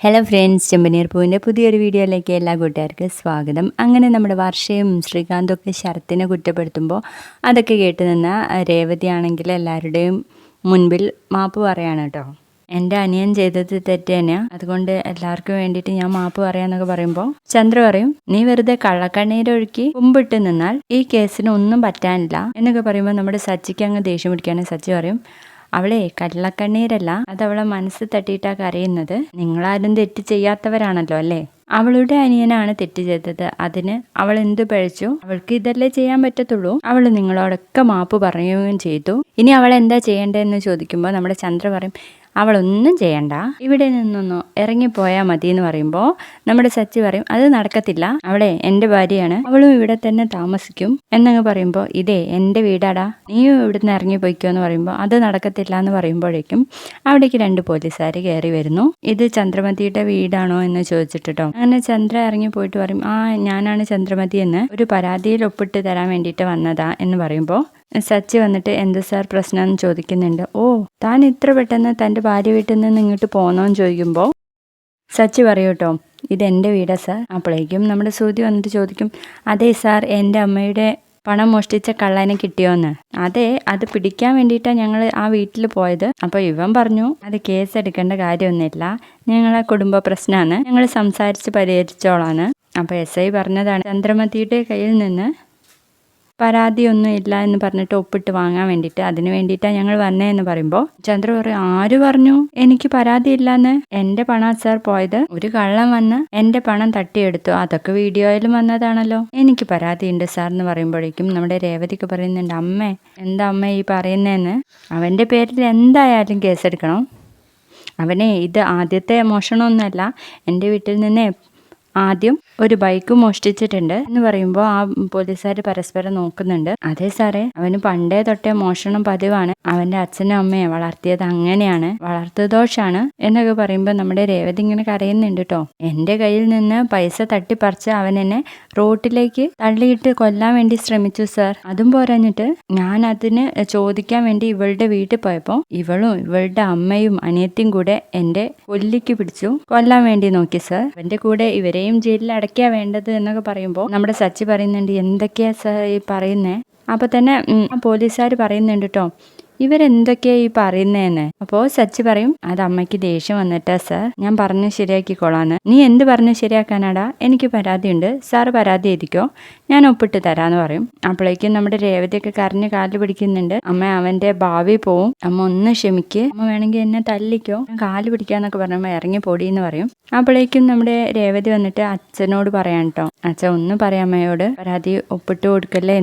Hello friends, ചെമ്പനീർ പൂവിൻ്റെ പുതിയൊരു വീഡിയോയിലേക്ക് എല്ലാ കൂട്ടുകാർക്കും സ്വാഗതം. അങ്ങനെ നമ്മുടെ വർഷയും ശ്രീകാന്തും ഒക്കെ ശരത്തിനെ കുറ്റപ്പെടുത്തുമ്പോൾ അതൊക്കെ കേട്ട് നിന്ന രേവതി ആണെങ്കിൽ എല്ലാവരുടെയും മുൻപിൽ മാപ്പ് പറയാണ് കേട്ടോ. എൻ്റെ അനിയൻ ചെയ്തത് തെറ്റ് തന്നെയാണ്, അതുകൊണ്ട് എല്ലാവർക്കും വേണ്ടിയിട്ട് ഞാൻ മാപ്പ് പറയാന്നൊക്കെ പറയുമ്പോൾ ചന്ദ്ര പറയും, നീ വെറുതെ കള്ളക്കണ്ണീരൊഴുക്കി കുമ്പിട്ട് നിന്നാൽ ഈ കേസിന് ഒന്നും പറ്റാനില്ല എന്നൊക്കെ പറയുമ്പോൾ നമ്മുടെ സച്ചിക്ക് അങ്ങ് ദേഷ്യം പിടിക്കുകയാണ്. സച്ചി പറയും, അവളെ കള്ളക്കണ്ണീരല്ല, അതവളെ മനസ്സ് തട്ടിയിട്ടാ കരയുന്നത്. നിങ്ങളാരും തെറ്റ് ചെയ്യാത്തവരാണല്ലോ അല്ലേ? അവളുടെ അനിയനാണ് തെറ്റ് ചെയ്തത്, അതിന് അവൾ എന്തു പഴിച്ചു? അവൾക്ക് ഇതല്ലേ ചെയ്യാൻ പറ്റത്തുള്ളൂ. അവൾ നിങ്ങളോടൊക്കെ മാപ്പ് പറയുകയും ചെയ്തു. ഇനി അവൾ എന്താ ചെയ്യേണ്ടതെന്ന് ചോദിക്കുമ്പോൾ നമ്മുടെ ചന്ദ്ര പറയും, അവളൊന്നും ചെയ്യണ്ട, ഇവിടെ നിന്നൊന്നോ ഇറങ്ങിപ്പോയാൽ മതി എന്ന് പറയുമ്പോൾ നമ്മുടെ സച്ചി പറയും, അത് നടക്കത്തില്ല, അവളെ എൻ്റെ ഭാര്യയാണ്, അവളും ഇവിടെ തന്നെ താമസിക്കും എന്നങ്ങ് പറയുമ്പോൾ ഇതേ എൻ്റെ വീടാടാ, നീയും ഇവിടുന്ന് ഇറങ്ങിപ്പോയിക്കോ എന്ന് പറയുമ്പോൾ അത് നടക്കത്തില്ല എന്ന് പറയുമ്പോഴേക്കും അവിടേക്ക് 2 പോലീസുകാർ കയറി വരുന്നു. ഇത് ചന്ദ്രമതിയുടെ വീടാണോ എന്ന് ചോദിച്ചിട്ടോ. അങ്ങനെ ചന്ദ്ര ഇറങ്ങി പോയിട്ട് പറയും, ഞാനാണ് ചന്ദ്രമതി എന്ന് ഒരു പരാതിയിൽ ഒപ്പിട്ട് തരാൻ വേണ്ടിയിട്ട് വന്നതാ എന്ന് പറയുമ്പോൾ സച്ചി വന്നിട്ട് എന്ത് സാർ പ്രശ്നം എന്ന് ചോദിക്കുന്നുണ്ട്. താൻ ഇത്ര പെട്ടെന്ന് തൻ്റെ ഭാര്യ വീട്ടിൽ നിന്ന് ഇങ്ങോട്ട് പോന്നോന്ന് ചോദിക്കുമ്പോൾ സച്ചി പറയൂട്ടോ, ഇതെൻ്റെ വീടാ സാർ. അപ്പോഴേക്കും നമ്മുടെ സൂതി വന്നിട്ട് ചോദിക്കും, അതെ സാർ, എൻ്റെ അമ്മയുടെ പണം മോഷ്ടിച്ച കള്ളനെ കിട്ടിയോന്ന്. അതെ, അത് പിടിക്കാൻ വേണ്ടിയിട്ടാണ് ഞങ്ങൾ ആ വീട്ടിൽ പോയത്. അപ്പോൾ ഇവൻ പറഞ്ഞു, അത് കേസ് എടുക്കേണ്ട കാര്യമൊന്നുമില്ല, ഞങ്ങളെ കുടുംബ പ്രശ്നമാണ്, ഞങ്ങൾ സംസാരിച്ച് പരിഹരിച്ചോളാണ്. അപ്പോൾ SI പറഞ്ഞതാണ്, ചന്ദ്രമതിയുടെ കയ്യിൽ നിന്ന് പരാതിയൊന്നും ഇല്ല എന്ന് പറഞ്ഞിട്ട് ഒപ്പിട്ട് വാങ്ങാൻ വേണ്ടിയിട്ട്, അതിന് വേണ്ടിയിട്ടാണ് ഞങ്ങൾ വന്നതെന്ന് പറയുമ്പോൾ ചന്ദ്ര പറയും, ആര് പറഞ്ഞു എനിക്ക് പരാതി ഇല്ലാന്ന്? എൻ്റെ പണം സാർ പോയത്, ഒരു കള്ളൻ വന്ന് എൻ്റെ പണം തട്ടിയെടുത്തു, അതൊക്കെ വീഡിയോയിലും വന്നതാണല്ലോ, എനിക്ക് പരാതിയുണ്ട് സാർ എന്ന് പറയുമ്പോഴേക്കും നമ്മുടെ രേവതിക്ക് പറയുന്നുണ്ട്, അമ്മേ എന്താ അമ്മ ഈ പറയുന്നതെന്ന്? അവൻ്റെ പേരിൽ എന്തായാലും കേസെടുക്കണം. അവനെ ഇത് ആദ്യത്തെ മോഷണമൊന്നുമല്ല, എൻ്റെ വീട്ടിൽ നിന്ന് ആദ്യം ഒരു ബൈക്ക് മോഷ്ടിച്ചിട്ടുണ്ട് എന്ന് പറയുമ്പോൾ ആ പോലീസുകാർ പരസ്പരം നോക്കുന്നുണ്ട്. അതെ സാറേ, അവന് പണ്ടേ തൊട്ടേ മോഷണം പതിവാണ്, അവന്റെ അച്ഛനും അമ്മയെ വളർത്തിയത് അങ്ങനെയാണ്, വളർത്തുദോഷാണ് എന്നൊക്കെ പറയുമ്പോൾ നമ്മുടെ രേവതി ഇങ്ങനെ കരയുന്നുണ്ട് കേട്ടോ. എൻ്റെ കയ്യിൽ നിന്ന് പൈസ തട്ടിപ്പറിച്ച് അവൻ എന്നെ റോട്ടിലേക്ക് തള്ളിയിട്ട് കൊല്ലാൻ വേണ്ടി ശ്രമിച്ചു സാർ. അതും പോരാഞ്ഞിട്ട് ഞാൻ അതിന് ചോദിക്കാൻ വേണ്ടി ഇവളുടെ വീട്ടിൽ പോയപ്പോൾ ഇവളും ഇവളുടെ അമ്മയും അനിയത്തിയും കൂടെ എൻ്റെ കൊല്ലിക്ക് പിടിച്ചു കൊല്ലാൻ വേണ്ടി നോക്കി സാർ. അവന്റെ കൂടെ ഇവരെയും ജയിലിൽ അടയ്ക്കാ വേണ്ടത് എന്നൊക്കെ പറയുമ്പോൾ നമ്മുടെ സച്ചി പറയുന്നുണ്ട്, എന്തൊക്കെയാ സാർ ഈ പറയുന്നേ? അപ്പൊ തന്നെ പോലീസുകാർ പറയുന്നുണ്ട് കേട്ടോ, ഇവരെന്തൊക്കെയാ ഈ പറയുന്നതെന്ന്. അപ്പോൾ സച്ചി പറയും, അത് അമ്മയ്ക്ക് ദേഷ്യം വന്നിട്ടാ സാർ, ഞാൻ പറഞ്ഞ് ശരിയാക്കിക്കോളാന്ന്. നീ എന്ത് പറഞ്ഞ് ശരിയാക്കാനാടാ? എനിക്ക് പരാതിയുണ്ട്, സാറ് പരാതി എഴുതിക്കോ, ഞാൻ ഒപ്പിട്ട് തരാന്ന് പറയും. അപ്പോഴേക്കും നമ്മുടെ രേവതിയൊക്കെ കരഞ്ഞ് കാലിൽ പിടിക്കുന്നുണ്ട്, അമ്മ അവന്റെ ഭാവി പോവും, അമ്മ ഒന്ന് ക്ഷമിക്ക്, അമ്മ വേണമെങ്കിൽ എന്നെ തല്ലിക്കോ, ഞാൻ കാല് പിടിക്കാന്നൊക്കെ പറയുമ്പോൾ ഇറങ്ങി പൊടി എന്ന് പറയും. അപ്പോഴേക്കും നമ്മുടെ രേവതി വന്നിട്ട് അച്ഛനോട് പറയാൻ കേട്ടോ, അച്ഛൻ ഒന്ന് പറയാം അമ്മയോട് പരാതി ഒപ്പിട്ട് കൊടുക്കല്ലേ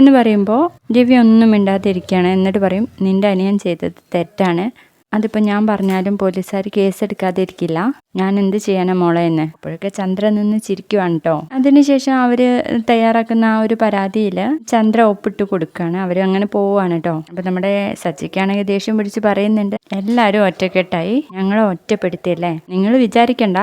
എന്ന് പറയുമ്പോൾ രവി ഒന്നും മിണ്ടാതിരിക്കുകയാണ്. എന്നിട്ട് പറയും, നിന്റെ അനിയൻ ചെയ്തത് തെറ്റാണ്, അതിപ്പോൾ ഞാൻ പറഞ്ഞാലും പോലീസുകാർ കേസെടുക്കാതിരിക്കില്ല, ഞാൻ എന്ത് ചെയ്യാനാ മോളെ എന്ന്. അപ്പോഴൊക്കെ ചന്ദ്ര നിന്ന് ചിരിക്കുവാണ് കേട്ടോ. അതിനുശേഷം അവര് തയ്യാറാക്കുന്ന ആ ഒരു പരാതിയിൽ ചന്ദ്ര ഒപ്പിട്ട് കൊടുക്കുകയാണ്. അവർ അങ്ങനെ പോവുകയാണ് കേട്ടോ. അപ്പൊ നമ്മുടെ സച്ചിക്കാണെങ്കിൽ ദേഷ്യം പിടിച്ച് പറയുന്നുണ്ട്, എല്ലാവരും ഒറ്റക്കെട്ടായി ഞങ്ങളെ ഒറ്റപ്പെടുത്തിയല്ലേ, നിങ്ങൾ വിചാരിക്കണ്ട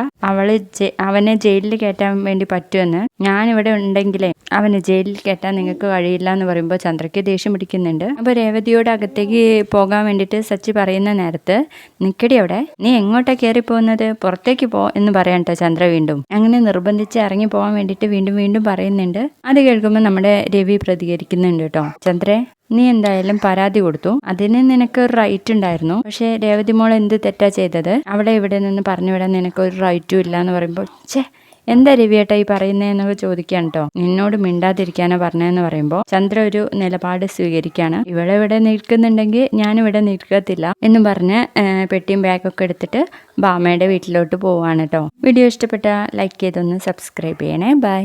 അവനെ ജയിലിൽ കയറ്റാൻ വേണ്ടി പറ്റുമെന്ന്. ഞാനിവിടെ ഉണ്ടെങ്കിലേ അവനെ ജയിലിൽ കയറ്റാൻ നിങ്ങൾക്ക് കഴിയില്ല എന്ന് പറയുമ്പോൾ ചന്ദ്രയ്ക്ക് ദേഷ്യം പിടിക്കുന്നുണ്ട്. അപ്പോൾ രേവതിയോട് അകത്തേക്ക് പോകാൻ വേണ്ടിയിട്ട് സച്ചി പറയുന്ന നേരത്ത്, നിക്കടി അവിടെ, നീ എങ്ങോട്ടാ കയറി പോകുന്നത്, പുറത്തേക്ക് പോ എന്ന് പറയാൻ കേട്ടോ ചന്ദ്ര വീണ്ടും. അങ്ങനെ നിർബന്ധിച്ച് ഇറങ്ങി പോകാൻ വേണ്ടിയിട്ട് വീണ്ടും വീണ്ടും പറയുന്നുണ്ട്. അത് കേൾക്കുമ്പോൾ നമ്മുടെ രവി പ്രതികരിക്കുന്നുണ്ട് കേട്ടോ, ചന്ദ്രേ നീ എന്തായാലും പരാതി കൊടുത്തു, അതിന് നിനക്ക് ഒരു റൈറ്റ് ഉണ്ടായിരുന്നു, പക്ഷെ രേവതി മോൾ എന്ത് തെറ്റാ ചെയ്തത്, അവിടെ ഇവിടെ നിന്ന് പറഞ്ഞു വിടാൻ നിനക്ക് ഒരു റൈറ്റും ഇല്ല എന്ന് പറയുമ്പോൾ എന്താ രവിയേട്ടാ ഈ പറയുന്നതെന്നൊക്കെ ചോദിക്കാൻ കേട്ടോ. നിന്നോട് മിണ്ടാതിരിക്കാനോ പറഞ്ഞതെന്ന് പറയുമ്പോൾ ചന്ദ്ര ഒരു നിലപാട് സ്വീകരിക്കുകയാണ്. ഇവിടെ നിൽക്കുന്നുണ്ടെങ്കിൽ ഞാനിവിടെ നിൽക്കത്തില്ല എന്ന് പറഞ്ഞ് പെട്ടിയും ബാഗൊക്കെ എടുത്തിട്ട് ബാമയുടെ വീട്ടിലോട്ട് പോവാണ് കേട്ടോ. വീഡിയോ ഇഷ്ടപ്പെട്ട ലൈക്ക് ചെയ്തൊന്ന് സബ്സ്ക്രൈബ് ചെയ്യണേ. ബൈ.